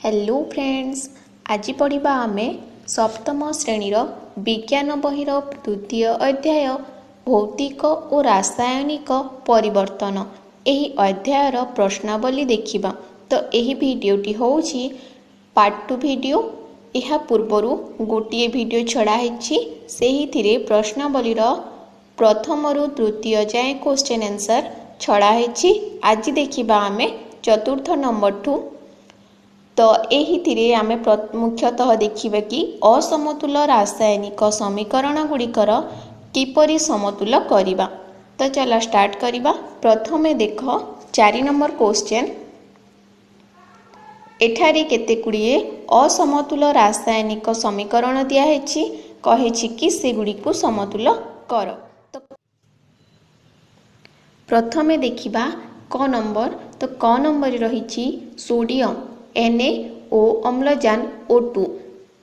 Hello friends, आज पढ़िबा आमे सप्तम श्रेणीर विज्ञान बहिर तृतीय अध्याय भौतिक और रासायनिक परिवर्तन एही अध्यायर प्रश्नावली देखिबा। तो एही भिडियोटी होउछि पार्ट 2 भिडियो। यह पूर्वरु गोटिए भिडियो छड़ा हेछि, सेही थिरे प्रश्नावलीर प्रथम रु तृतीय जाए क्वेश्चन आंसर छड़ा हेछि। आज देखिबा आमे चतुर्थ नंबर ठू। तो यही आमे मुख्यतः देखिबा कि असमतुल रासायनिक समीकरण गुड़िकर किपरि समतुल करिबा। तो चला स्टार्ट करिबा। प्रथमे देख 4 नंबर क्वेश्चन। एठारी केते गुड़िए असमतुल रासायनिक समीकरण दिया हेछि, कहेछि कि से गुड़ी को समतुल कर। तो प्रथमे देखिबा क नंबर। तो क नंबर रहिछि सोडियम Na ओ अम्लजान O2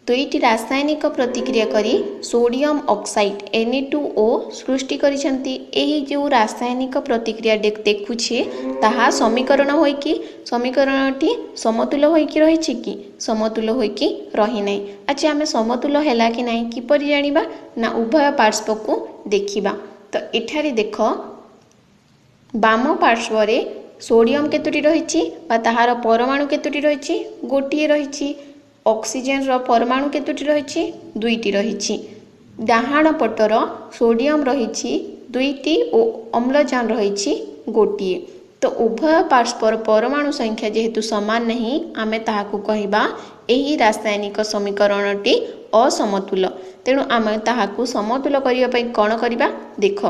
दुईटी रासायनिक प्रतिक्रिया करी सोडियम ऑक्साइड Na2O सृष्टि करिसंती। एही जो रासायनिक प्रतिक्रिया देखुछे ताहा समीकरण होई कि समीकरणटी समतुल होई कि रहिछि कि समतुल होई कि रही नै। अच्छा, आमे समतुल हैला कि नै किपरि जानिबा ना उभय पार्श्व को देखिबा। तो एठारे देख बाम पार्श्व रे सोडियम केतुटी रहिछि बा ताहार परमाणु केतुटी रहिछि, गोटिए रहिछि। ऑक्सीजन रो परमाणु केतुटी रहिछि, दुईटी रहिछि। डाहाण पटर सोडियम रहिछि दुईटी ओ अम्लजान रहिछि गोटिए। तो उभय पार्श्वर परमाणु संख्या जेहेतु समान नहीं, आमे ताहाकु कहिबा एही रासायनिक समीकरणटी असमतुल। तेणु आमे ताहाकु समतुल करिया पई कोन करिबा देख।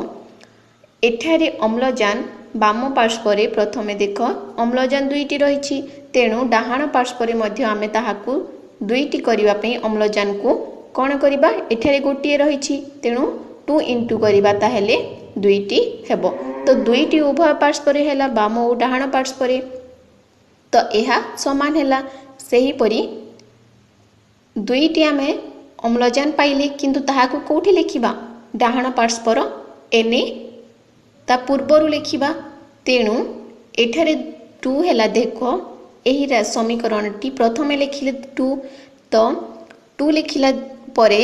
एठारे अम्लजान बाम पार्श्वरे प्रथमे देख अम्लजान दुईटी रहिछि, तेणु डाहाण पार्श्वरे मध्य आमे ताहाकु दुईटी करिवा पई अम्लजान को कोन करिबा एठारे गोटिए रहिछि, तेणु 2 इंटू करिबा ताहेले दुईटी हेबो। तो दुईटी उभय पार्श्वरे हैला बाम और डाहाण पार्श्वरे, तो एहा समान हैला। सेही परी दुईटी आमे अम्लजान पाइले, किंतु ताहाकु कोठी लिखिबा डाहाण पार्श्वर Na ता पूर्वरु लिखिबा। तेणु एठारे 2 हैला देख एही समीकरणटी प्रथमे लिखिले 2। तो 2 लिखिला परे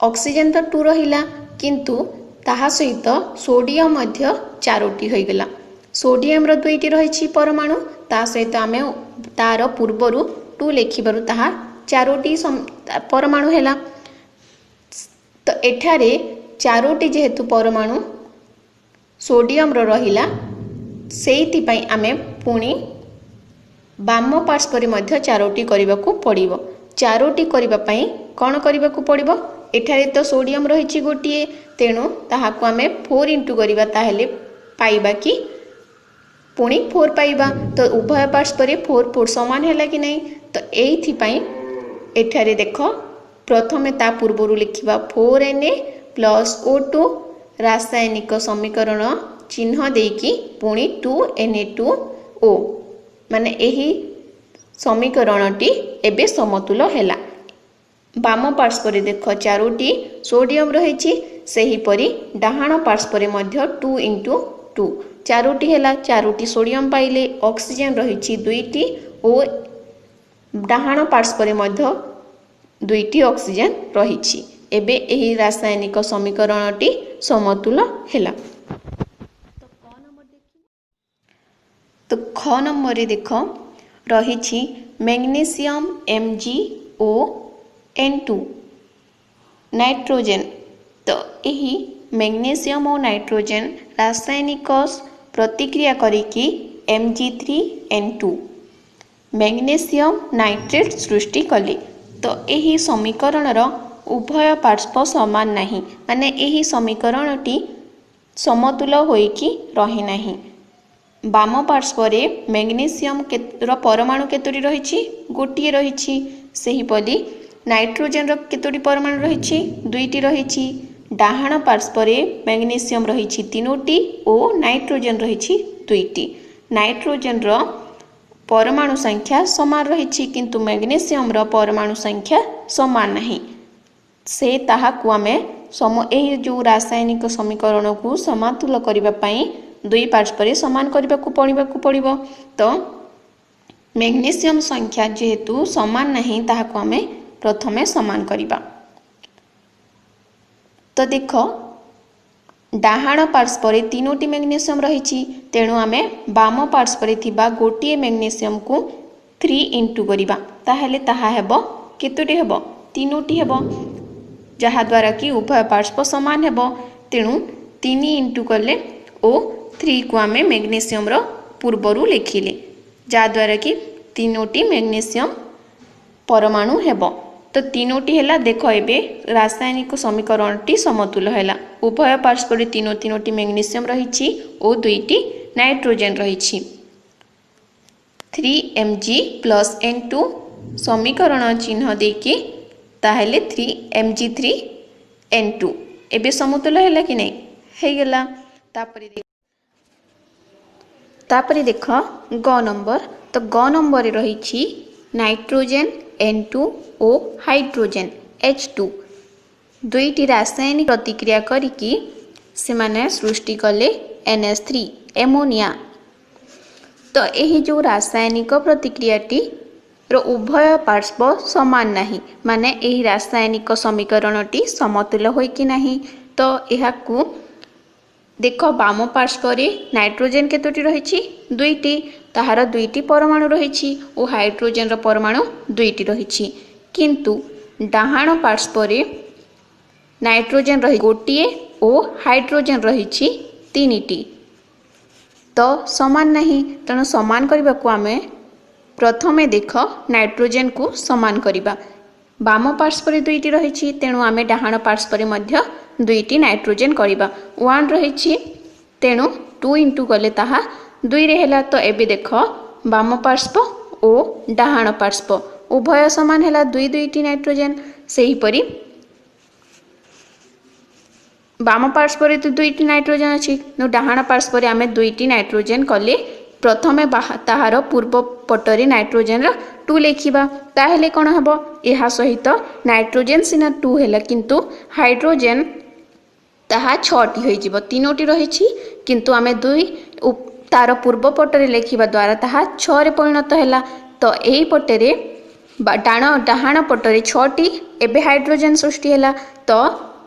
ऑक्सीजन तो 2 रहिला, किंतु ताहा सहित सोडियम मध्य 4टी होई गेला। सोडियम रो दुईटी रहिछि परमाणु, ता सहित आमे तार पूर्वरु 2 लिखिबारु ताहा 4टी परमाणु हैला। तो एठारे 4टी जेहेतु परमाणु सोडियम रो रहिला, सेइति पई आमे पुणी बाम पार्श्वरे मध्य 4टी करिबाकू पड़िबो। 4टी करिबा पई कोन करिबाकू पड़िबो, एठारे तो सोडियम रहिछि गोटिए, तेणु ताहाकू आमे 4 इंटू करिबा ताहेले पाइबा कि पुणी 4 पाइबा। तो उभय पार्श्वरे 4 समान हैला कि नै। तो एइथि पई एठारे देख प्रथमे ता पूर्वरु लिखिबा 4Na + O2 रासायनिक समीकरण चिन्ह देकी पुणी 2Na2O माने एही समीकरणटी एबे समतुल हैला। बाम पार्श्वरे देख 4टी सोडियम रहिछि, सेही परी डाहाण पार्श्वरे मध्य 2 इंटू 2 4टी हैला। 4टी सोडियम पाइले, ऑक्सीजन रहिछि दुईटी ओ डाहाण पार्श्वरे मध्य दुईटी ऑक्सीजन रहिछि। एबे एही रासायनिक समीकरणटी समतुल हैला। तो ख नंबर रे देख रहिछि मैग्नीशियम MgON2 नाइट्रोजन। तो यही मैग्नीशियम और नाइट्रोजन रासायनिक प्रतिक्रिया करिकी Mg3N2 मैग्नीशियम नाइट्रेट सृष्टि कले। तो यही समीकरण रो उभय पार्श्व समान नहीं, माने यही समीकरणटी समतुल होइकी रही नहीं। बाम पार्श्वरे मैग्नीशियम रो परमाणु केतोटी रहिछि, गोटिए रहिछि। सेही पली नाइट्रोजन रो केतोटी परमाणु रहिछि, दुईटी रहिछि। डाहाण पार्श्वरे मैग्नीशियम रहिछि 3टी ओ नाइट्रोजन रहिछि 2टी। नाइट्रोजन रो परमाणु संख्या समान रहिछि, किंतु मैग्नीशियम रो परमाणु संख्या समान नहीं। से ताहाकु आमे एही जो रासायनिक समीकरण को समतुल करिबा पई दुई पार्श्वरे समान करबाकू पड़िबो। तो मैग्नीशियम संख्या जेहेतु समान नहीं ताहाको आमे प्रथमे समान करिबा। तो देख डाहाण पार्श्वर तीनोटी मैग्नीशियम रही तेणु आमे बाम पार्श्वर थिबा गोटिए मैग्नीशियम को 3 इंटू करिबा ताहेले ताहा हेबो केतोटी हेबो तीनोटी हेबो जहा द्वारा कि उभय पार्श्व समान हेबो तेणु 3 इंटू कले ओ 3 को आमे मैग्नीशियम रो पूर्वरु लिखिले जा द्वारा कि तीनोटी मैग्नीशियम परमाणु हेबो। तो तीनोटी हैला देख एबे रासायनिक समीकरणटी समतुल हैला उभय पार्श्वर तीनोटी मैग्नीशियम रही और दुईटी नाइट्रोजन रही 3Mg + N2 समीकरण चिन्ह देकी ताहेले 3Mg3N2 एबे समतुल हैला कि नहीं हे गेला। तापरे देख ग नंबर तो ग नंबर रही नाइट्रोजन N2 और हाइड्रोजन H2 दुईटी रासायनिक प्रतिक्रिया करिकी से माने सृष्टि कले NH3 एमोनिया। तो यही जो रासायनिक प्रतिक्रियाटी रो उभय पार्श्व समान नहीं माने यही रासायनिक समीकरणटी समतुल होई कि नहीं। तो यहाकू देख बाम पार्श्वर नाइट्रोजन केतोटी रही दुईटी ताहार दुईटी परमाणु रही और हाइड्रोजन रो परमाणु दुईटी रही किंतु डाहाण पार्श्वर नाइट्रोजन रही गोटिए और हाइड्रोजन रही तीनिटी तो समान नहीं तेणु समान करने को आमे प्रथमे देख नाइट्रोजन को समान करिबा बाम पार्श्वर दुईटी रही तेणु आमे डाहाण पार्श्वर मध्य दुईटी नाइट्रोजन करिबा 1 रही तेणु 2 इंटू कले ताहा 2 रे हैला। तो एबे देख बाम पार्श्व और डाहाण पार्श्व उभय समान हैला दुईटी नाइट्रोजन सेही परी बाम पार्श्वर तो दुईटी नाइट्रोजन अच्छी डाहाण पार्श्वर आमे दुईटी नाइट्रोजन कले प्रथमे ताहार पूर्व पटरी नाइट्रोजन 2 लिखिबा ताहेले कोन हबो एहा सहित नाइट्रोजन सिना 2 हैला किंतु हाइड्रोजन ताहा 6टी होई जिवो तीनोटी रही किंतु आमे दुई तार पूर्व पटरे लिखिबा द्वारा ताहा 6 रे परिणत हैला। तो एही पटरे डाहाण पटरे 6टी एबे हाइड्रोजन सृष्टि हैला। तो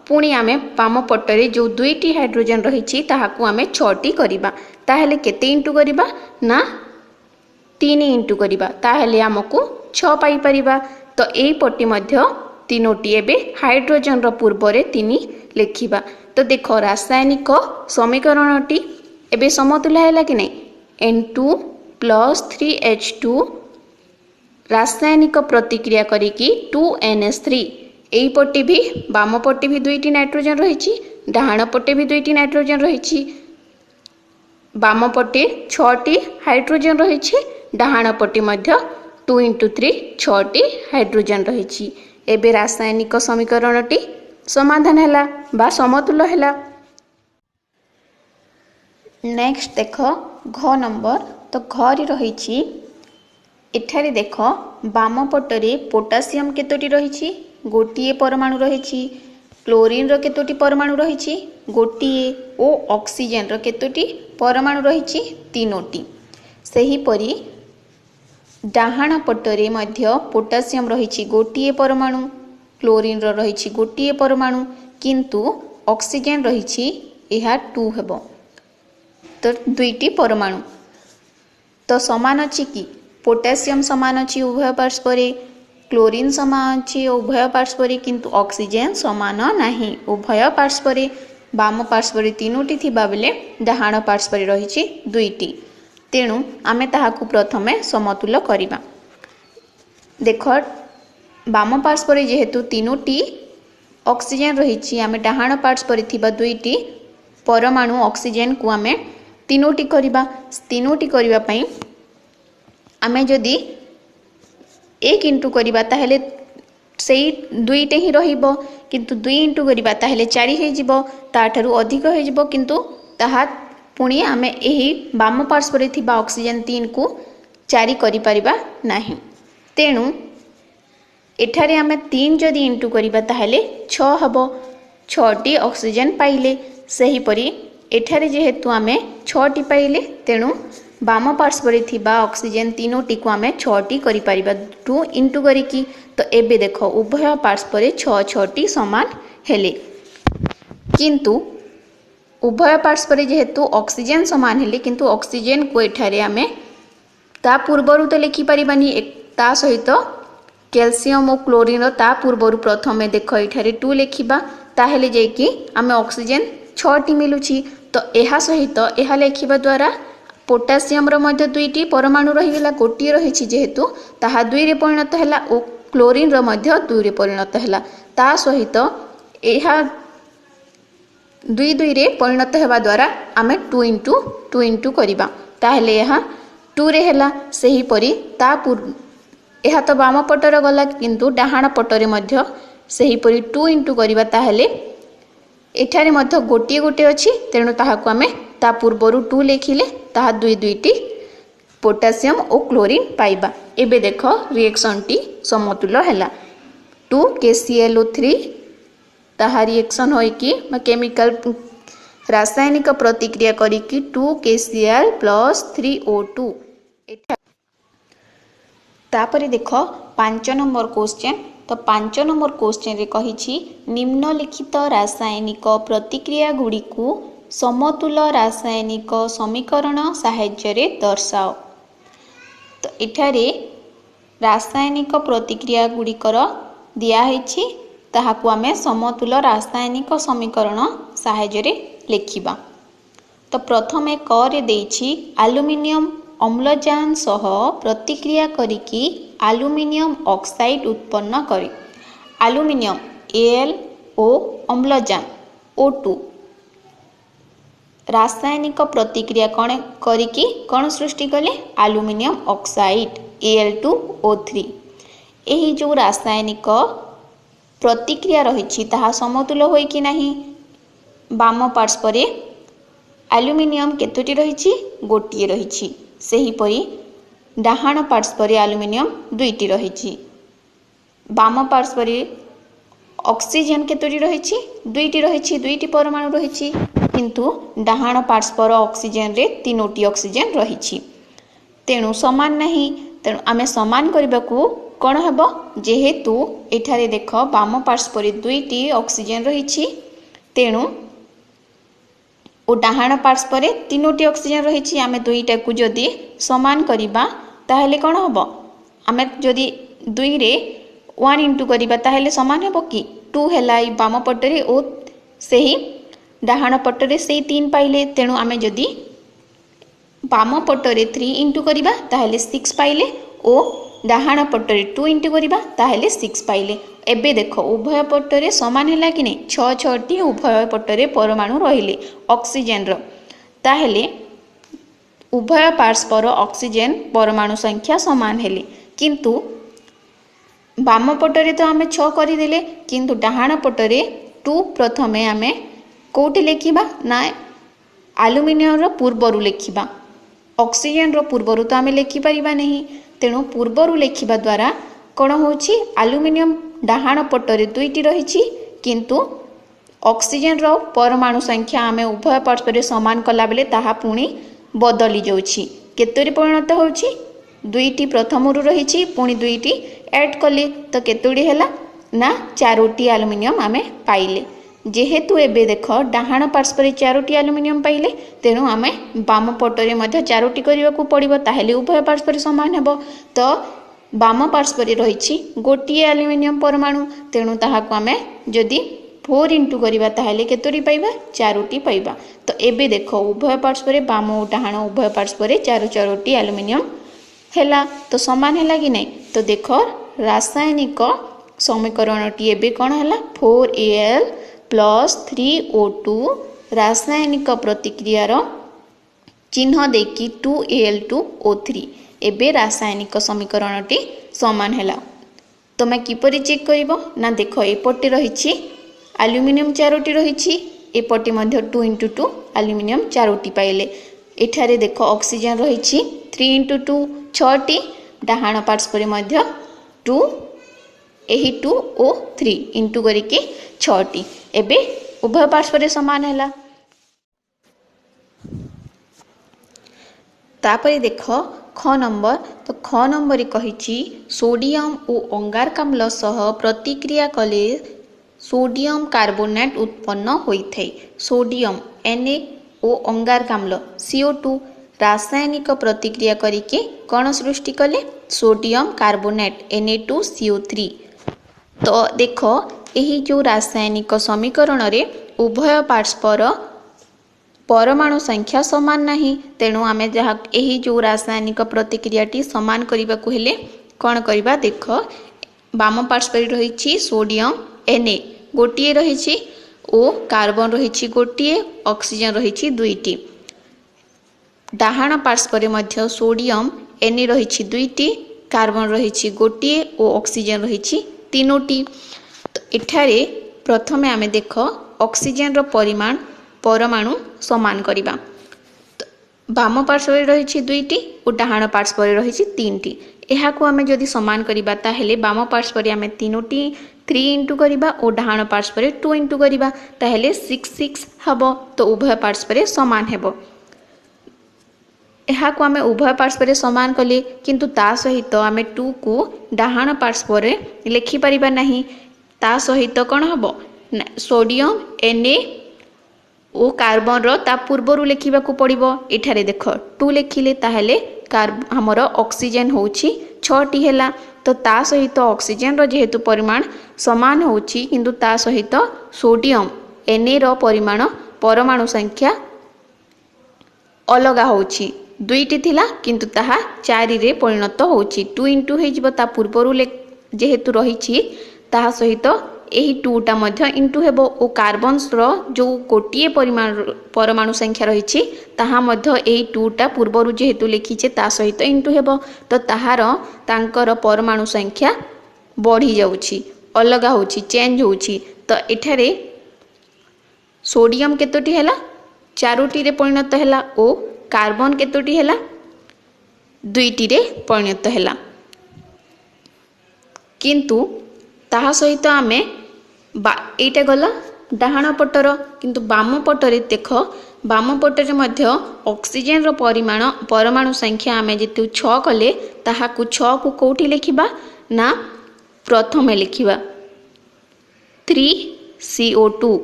पुणी आमे बाम पटरे जो दुईटी हाइड्रोजन रही ताहाकू आमे 6टी करिबा ताहेले केते इंटू करिबा ना 3 इंटू करिबा ताहेले हमकू 6 पाई परिबा। तो एही पट्टी मध्य तीनोटी एबे हाइड्रोजन रो पूर्वरे 3 लिखिबा। तो देख रासायनिक समीकरणटी एबे समतुल्य हैला कि नहीं N2 + 3H2 रासायनिक प्रतिक्रिया करिकी 2NH3 एई पट्टी भी बाम पट्टी भी दुईटी नाइट्रोजन रही डाहाण पट्टी भी दुईटी नाइट्रोजन रही बाम पट्टी 6टी हाइड्रोजन रही डाहाण पट्टी मध्य 2 इंटू 3 6टी हाइड्रोजन रही। एबे रासायनिक समीकरणटी समाधान हैला बा समतुल्य हैला। नेक्स्ट देख घ नंबर तो घरी रही एठारे देख बाम पटरे पोटासियम केतोटी रही गोटिए परमाणु रही क्लोरीन रो केतोटी परमाणु रही गोटिए ओ ऑक्सीजन रो केतोटी परमाणु रही तीनोटी। सही परी डाहाण पटरे मध्य पोटासियम रही गोटिए परमाणु क्लोरीन रो रही गोटिए परमाणु किंतु ऑक्सीजन रही यह 2 हेबो तो दुईटी परमाणु तो समान अछि कि पोटासियम समान अछि उभय पार्श्वर क्लोरीन समान अछि उभय पार्श्वर किंतु ऑक्सीजन समान नहीं उभय पार्श्वर बाम पार्श्वर तीनोटी थिबा बेले डाहाण पार्श्वर रही दुईटी तेणु आमे ताहाकू प्रथमे समतुल्य करिबा। देख बाम पार्श्वर जेहेतु तीनोटी ऑक्सीजन रही आमे डाहाण पार्श्वर थिबा दुईटी परमाणु ऑक्सीजन को आमे तीनोटी करिबा पई आमे जदि 1 इंटू करिबा ताहेले सेही दुईटे ही रहिबो किंतु 2 इंटू करिबा ताहेले 4 हे जिवो ताठारु अधिक हे जिवो किंतु ताहा पुणी आमे एही बाम पार्श्वर थिबा ऑक्सीजन 3 को 4 करि परिबा नाही तेणु एठारे आमे 3 जदि इंटू करिबा ताहेले 6 हबो 6टी ऑक्सीजन पाइले। सही परी एठारे जेहेतु आमे 6टी पाइले तेणु बाम पार्श्व थिबा ऑक्सीजन तीनोटी को आमे 6टी करि परिबा 2 इंटू करिकी। तो एबे देख उभय पार्श्व 6 समान हेले, किंतु उभय पार्श्व जेहेतु ऑक्सीजन समान हेले किंतु ऑक्सीजन को एठारे आमे ता पूर्वरु तो लिखि परिबानी ता सहित कैल्शियम और क्लोरीन ता पूर्वरु प्रथमे देख एठारे 2 लिखिबा, ताहेले जेकी आमे ऑक्सीजन 6टी मिलुची। तो एहा सहित एहा लिखिबा द्वारा पोटासियम रो मध्य 2टी परमाणु रहीगला, गोटी रही जेहेतु ताहा 2 रे परिणत हैला और क्लोरीन रो मध्य 2 रे परिणत हैला। ता सहित एहा 2 2 रे परिणत हेबा द्वारा आमे 2 इंटू करिबा, ताहेले एहा 2 रे हैला। सही परी ता एहा तो बाम पटर गला, किंतु डाहाण पटरे मध्य सही परी 2 इंटू करिबा, ताहेले एठारे मध्य गोटे गोटे अछि, तेणु ताहाको आमे ता पूर्वरु 2 लेखिले ताहा 2 2टी पोटासियम और क्लोरीन पाइबा। एबे देख रिएक्शन टी समतुल्य हैला। 2 KClO3 ताहा रिएक्शन होई कि केमिकल रासायनिक प्रतिक्रिया करी कि 2 KCl + 3O2। तापरे देख 5 नंबर क्वेश्चन। तो 5 नंबर क्वेश्चन रे कहिछि निम्नलिखित रासायनिक प्रतिक्रिया गुडी को समतुल्य रासायनिक समीकरण साहाय्य रे दर्शाओ। तो एठारे रासायनिक प्रतिक्रिया गुड़िकर दियाहेछि, ताहाकु आमे समतुल्य रासायनिक समीकरण साहाय्य रे लिखिबा। तो प्रथमे क रे देछि एल्युमिनियम अम्लजान सह प्रतिक्रिया करिकी एल्युमिनियम ऑक्साइड उत्पन्न करे। एल्युमिनियम AlO अम्लजान O2 रासायनिक प्रतिक्रिया कौन करिकी कौन सृष्टि कले एल्युमिनियम ऑक्साइड Al2O3। एही जो रासायनिक प्रतिक्रिया रही ताहा समतुल्य होई कि नहीं। बाम पार्श्व रे एल्युमिनियम केतोटी रही गोटिए रही, सही परी डाहाण पार्श्व रे एल्युमिनियम 2टी रही। बाम पार्श्व रे ऑक्सीजन केतोटी रही 2टी रही, 2टी परमाणु रही, किंतु डाहाण पार्श्व ऑक्सीजन रे 3टी ऑक्सीजन रही, तेणु समान नहीं। तेणु आमे समान करबा को कोन हेबो, जेहेतु एठारे देख बाम पार्श्व रे 2टी ऑक्सीजन रही, तेणु ओ डाहाण पार्श्व रे 3टी ऑक्सीजन रही। आमे 2टा को जदी समान करिबा ताहेले कोन हबो, आमे जदी 2 रे 1 इंटू करिबा ताहेले समान हेबो कि 2 हैला बाम पटरे ओ सही डाहाण पटरे से 3 पाइले। तेणु आमे जदी बाम पटरे 3 इंटू करिबा ताहेले 6 पाइले ओ डाहाण पटरे 2 इंटू करिबा ताहेले 6 पाइले। एबे देख उभय पटरे समान हैला कि नहीं, 6 उभय पटरे परमाणु रहिले ऑक्सीजन रो, ताहेले उभय पार्श्वर ऑक्सीजन परमाणु संख्या समान हेले। किंतु बाम पटरे तो आमे 6 करि देले, किंतु डाहाण पटरे 2 प्रथमे आमे कोठी लेखिबा ना एल्युमिनियम रो पूर्वरु लेखिबा, ऑक्सीजन रो पूर्वरु तो आमे लेखि परिबा नहीं। तेणु पूर्वरु लेखिबा द्वारा कोन होछि एल्युमिनियम डाहाण पटरे 2टी रही, किंतु ऑक्सीजन रो परमाणु संख्या आमे उभय पार्श्व समान कला बेले ताहा पुणी बदली जाउछि। केतोरी परिणत होउछि 2टी प्रथमरु रही पुणी 2टी ऐड कले तो केतोडी हैला ना 4टी एल्युमिनियम आमे पाइले। जेहेतु एबे देख डाहाण पार्श्व 4टी एल्युमिनियम पाइले, तेणु आमे बाम पटरे मध्य 4टी करबा को पड़िबो, ताहेले उभय पार्श्व समान हेबो। तो बाम पार्श्व रही गोटे एल्युमिनियम परमाणु, तेणु ताहाको आमे जदि 4 इंटू करिबा ताहेले केतोटी पाइबा 4टी पाइबा। तो एबे देख उभय पार्श्व बाम और डाहाण उभय पार्श्व 4टी एल्युमिनियम हैला, तो समान हैला कि नहीं। तो देख रासायनिक समीकरणटी एबे कोन हैला 4Al + 3O2 रासायनिक प्रतिक्रियार चिन्ह देकी 2Al2O3 एबे रासायनिक समीकरणटी समान हैला। तो मैं किपरि चेक करिबो ना देख एपटे रही एल्युमिनियम 4टी रही, एपटे मध्य 2 इंटू 2 एल्युमिनियम 4टी पाइले। एठारे देख ऑक्सीजन रही 3 इंटू 2 6टी, डाहाण पार्श्व मध्य 2 एही 2 ओ 3 इंटू करिके 6टी, एबे उभय पार्श्व समान हैला। तापर देख ख नंबर तो ख नंबर कही सोडियम और अंगारकाम्ल सह प्रतिक्रिया कले सोडियम कार्बोनेट उत्पन्न होता है। सोडियम Na और अंगारकाम्ल CO2 रासायनिक प्रतिक्रिया करके कौन सृष्टि कले सोडियम कार्बोनेट Na2CO3। तो देख यही जो रासायनिक समीकरण रे उभय पार्श्वर परमाणु संख्या समान नहीं, तेणु आमे जहाँ यही जो रासायनिक प्रतिक्रियाटी समान करने को हेले कौन करवा देख बाम पार्श्वर रही सोडियम Na गोटे रही ओ कार्बन रही गोटे ऑक्सीजन रही दुईटी। डाहाण पार्श्वर मध्य सोडियम Na रही दुईटी कार्बन रही गोटे और ऑक्सीजन रही तीनोटी। तो इठारे प्रथमे आमे देख ऑक्सीजन रो परिमाण परमाणु समान करिबा। तो बाम पार्श्व रही दुईटी और डाहाण पार्श्व रही तीनटी। यहाँ को आमे जदि समान करिबा ताहेले बाम पार्श्व आमे तीनोटी 3 इंटू करिबा और डाहाण पार्श्व 2 इंटू करिबा ताहेले 6 हबो। तो उभय पार्श्व समान हेबो। यहाँ को आमे उभय पार्श्व समान कले किंतु ता सहित आमे 2 को डाहाण पार्श्व लिखि परिबा नहीं। ता सहित कौन हबो सोडियम Na ओ कार्बन रो ता पूर्वरु लिखिबा को पड़िबो। एठारे देख 2 लिखिले ताहेले हमर ऑक्सीजन होउची 6टी हैला। तो ता सहित ऑक्सीजन रो जेहेतु परिमाण समान होउची किंतु ता सहित सोडियम Na रो परिमाण परमाणु संख्या अलगा होउची। दुईटी थिला किंतु ताहा 4 रे परिणत होउची। 2 इंटू हेजिबो ता पूर्वरु जेहेतु रहिछि ताहा सहित यही 2टा मध्य इंटू हेबो और कार्बन रो जो गोटे परिमाण परमाणु संख्या रही ताहा मध्य यही 2टा पूर्वरु जेहेतु लिखिछे ता सहित इंटू हेबो। तो ताहार तांकर परमाणु संख्या बढ़ी जाउछि अलगा होउछि चेंज होउछि। तो एठारे सोडियम केतोटी हैला 4टी रे परिणत हैला और कार्बन केतोटी हैला 2टी रे परिणत हैला। किंतु ताहा सहित आमे एटा गला डाहाण पटर किंतु बाम पटरे देख बाम पटरे मध्य ऑक्सीजन रो परिमाण परमाणु संख्या आमे जेतु 6 कले ताहा को 6 को कोठी लिखिबा ना प्रथमे लिखिबा 3CO2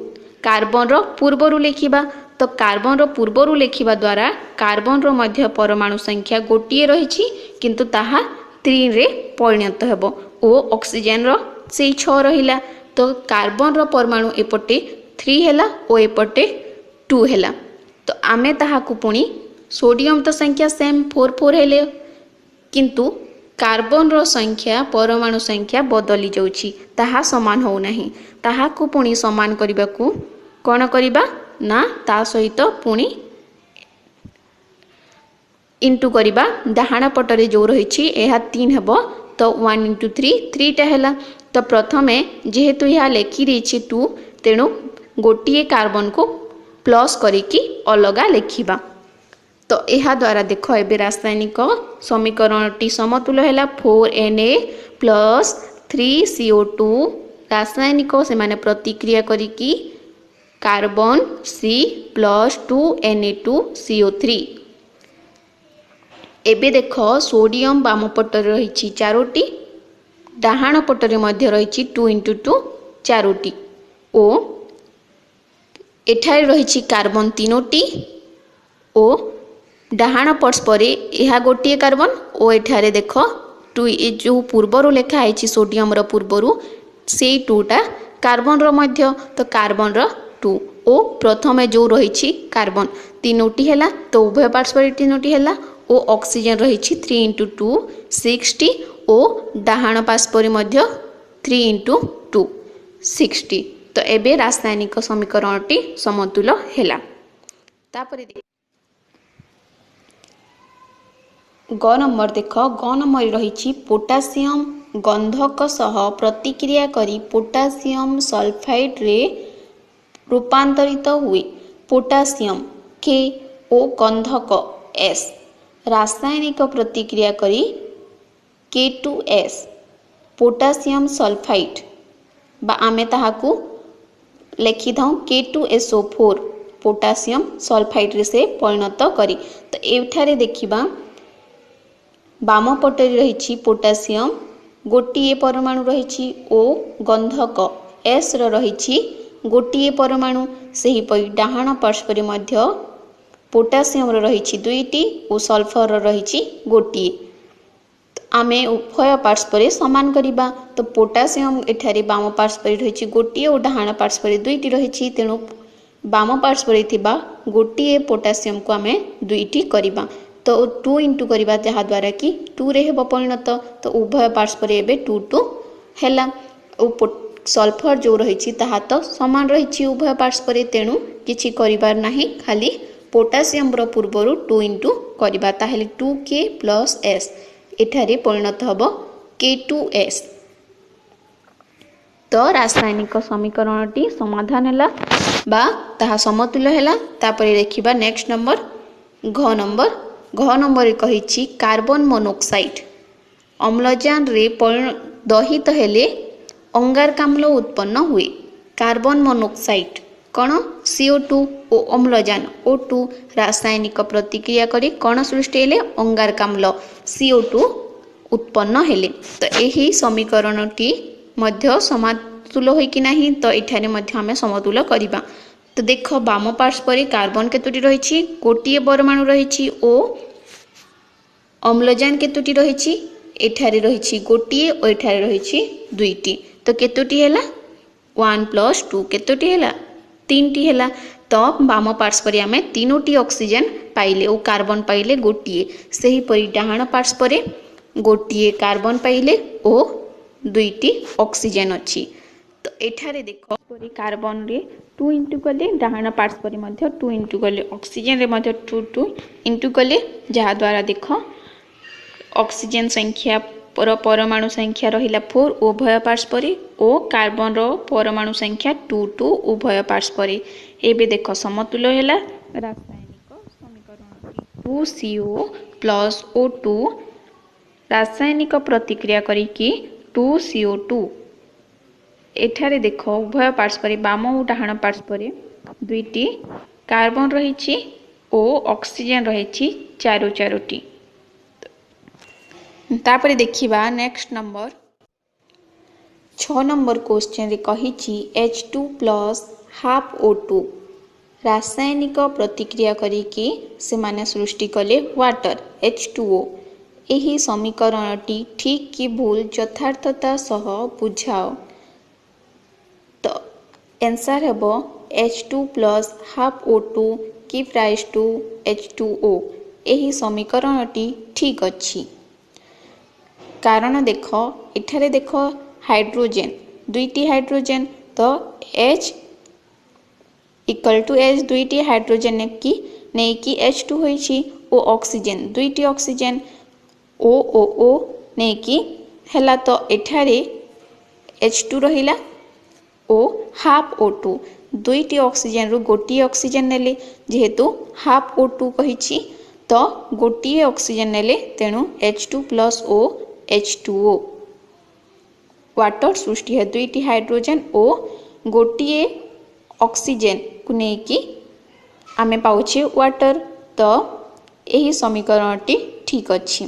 कार्बन रो पूर्वरु लिखिबा। तो कार्बन रो पूर्वरु लिखिबा द्वारा कार्बन रो मध्य परमाणु संख्या गोटे रही किंतु ताहा 3 रे परिणत हेबो ओ ऑक्सीजन रो से 6 रहिला। तो कार्बन रो परमाणु एपटे 3 हैला और एपटे 2 हैला। तो आमे ताहा को पुणी सोडियम तो संख्या सेम 4 हेले किंतु कार्बन रो संख्या परमाणु संख्या बदली जाउछि ताहा समान हो नहीं। ताहा को पुणी समान करबा को कोन करबा ना ता सहित पुणी इंटू करबा डाहाण पटरे जो रही एहा 3 हेबो। तो 1 इंटू 3 टा हैला। तो प्रथमे जेहेतु यह लिखि रही 2 तेणु गोटे कार्बन को प्लस करिकी अलगा लिखिबा। तो यह द्वारा देख ए रासायनिक समीकरण टी समतुल है 4Na प्लस 3CO2 रासायनिक से माने प्रतिक्रिया करिकी कार्बन C प्लस 2Na2CO3। एबे देख सोडियम बाम पटर रही 4टी डाहाण पटरे मध्य रही 2 इंटू 2 4टी ओ एठारे रही कार्बन 3टी ओ डाहाण परस्पर यह गोटे कार्बन ओ एठारे देख 2 जो पूर्वर लेखा है सोडियम रो पूर्वर से 2टा कार्बन रो मध्य। तो कार्बन रो 2 ओ प्रथमे जो रही कार्बन 3टी हैला तो उभय पार्श्व 3टी हैला ओ ऑक्सीजन रही 3 इंटू 2 6टी ओ डाहाण पार्श्व मध्य 3 इंटू 2 6टी। तो एबे रासायनिक समीकरणटी समतुल हैला। तापरे ग नंबर देख ग नंबर रही पोटासियम गंधक सह प्रतिक्रिया करी पोटासियम सल्फाइड रे रूपांतरित हुए। पोटासियम के ओ गंधक S रासायनिक प्रतिक्रिया करी K2S पोटासियम सल्फाइड बा आमे ताहाकू लिखि थाउ K2SO4 पोटासियम सल्फाइड रे से परिणत करी। तो एठारे देखिबा बाम पटे रही पोटासियम गोटे परमाणु रही ओ गंधक एस रही गोटे परमाणु से हीपरि डाहाण पार्श्व मध्य पोटासियम रही दुईटी और सल्फर रही गोटे। आमे उभय पार्श्व सामान करिबा। तो पोटासियम एठारे बाम पार्श्व रही गोटे और डाहाण पार्श्व दुईटी रही तेणु बाम पार्श्व गोटे पोटासियम को आमे दुईटी करिबा। तो 2 इंटू करिबा जहा द्वारा कि 2 रे हेब परिणत। तो उभय पार्श्व एबे 2 2 हैला। सल्फर जो रही ताहा तो समान रही उभय पार्श्व तेणु किछि करिबार नाही खाली पोटासियम रो पूर्वरु 2 इंटू करिबा ताहेले 2k प्लस s एठारे परिणत हब k2s। तो रासायनिक समीकरणटी समाधान हैला बा ताहा समतुल्य हैला। तापरे देखिबा नेक्स्ट नंबर घ नंबर कहिछि कार्बन मोनोक्साइड अम्लजान रे दहित हेले अंगारकाम्ल उत्पन्न हुए। कार्बन मोनोक्साइड कण CO2 और अम्लजान O2 रासायनिक प्रतिक्रिया करी कण सृष्टि हेले अंगारकाम्ल CO2 उत्पन्न हेले। तो यही समीकरणटी मध्य समतुल्य होई कि नाही तो एठारे मध्य आमे समतुल्य करिबा। तो देख बाम पार्श्व कार्बन केतोटी रही गोटे परमाणु रही ओ अम्लजान केतोटी रही एठारे रही गोटे और एठारे रही दुईटी। तो केतोटी हैला 1 + 2 केतोटी हैला 3टी हैला। तो बाम पार्श्व आमे 3टी ऑक्सीजन पाइले और कार्बन पाइले गोटे। सही परि डाहाण पार्श्व गोटे कार्बन पाइले और दुईटी ऑक्सीजन अच्छी। तो एठारे देख कार्बन रे 2 इंटू कले डाहाण पार्श्व रे मध्य 2 इंटू कले ऑक्सीजन रे मध्य 2 इंटू कले जहा द्वारा देख ऑक्सीजन संख्या परमाणु संख्या रहिला 4 उभय पार्श्व और कार्बन रो परमाणु संख्या 2 2 उभय पार्श्व। एबे देख समतुल्य हैला रासायनिक समीकरण 2CO प्लस O2 रासायनिक प्रतिक्रिया करी कि 2CO2 एठारे देख उभय पार्श्व बाम और डाहाण पार्श्व दुईटी कार्बन रही और ऑक्सीजन रही 4 तापरे देखिबा नेक्स्ट नंबर 6 नंबर क्वेश्चन रे कहिछि H2 प्लस हाफ O2 रासायनिक प्रतिक्रिया करी कि से माने सृष्टि कले वाटर H2O। एही समीकरणटी ठीक कि भूल यथार्थता सह बुझाओ। तो आंसर हेबो H2 प्लस हाफ O2 की प्राइस टू H2O। एही समीकरणटी ठीक अछि कारण देख एठारे देख हाइड्रोजन दुईटी हाइड्रोजन तो H = H दुईटी हाइड्रोजन की नहीं कि H2 होइछि ओ ऑक्सीजन दुईटी ऑक्सीजन O नहीं कि हैला। तो एठारे H2 रहिला ओ हाफ O2 दुईटी ऑक्सीजन रु गोटी ऑक्सीजन नेले जेहेतु हाफ O2 कहिछि तो गोटी ऑक्सीजन नेले तेणु H2 plus O H2O water सृष्टि है। दुईटी हाइड्रोजन ओ गोटे ऑक्सीजन को लेकिन आमे पाउछे वाटर। तो यही समीकरणटी ठीक अछि।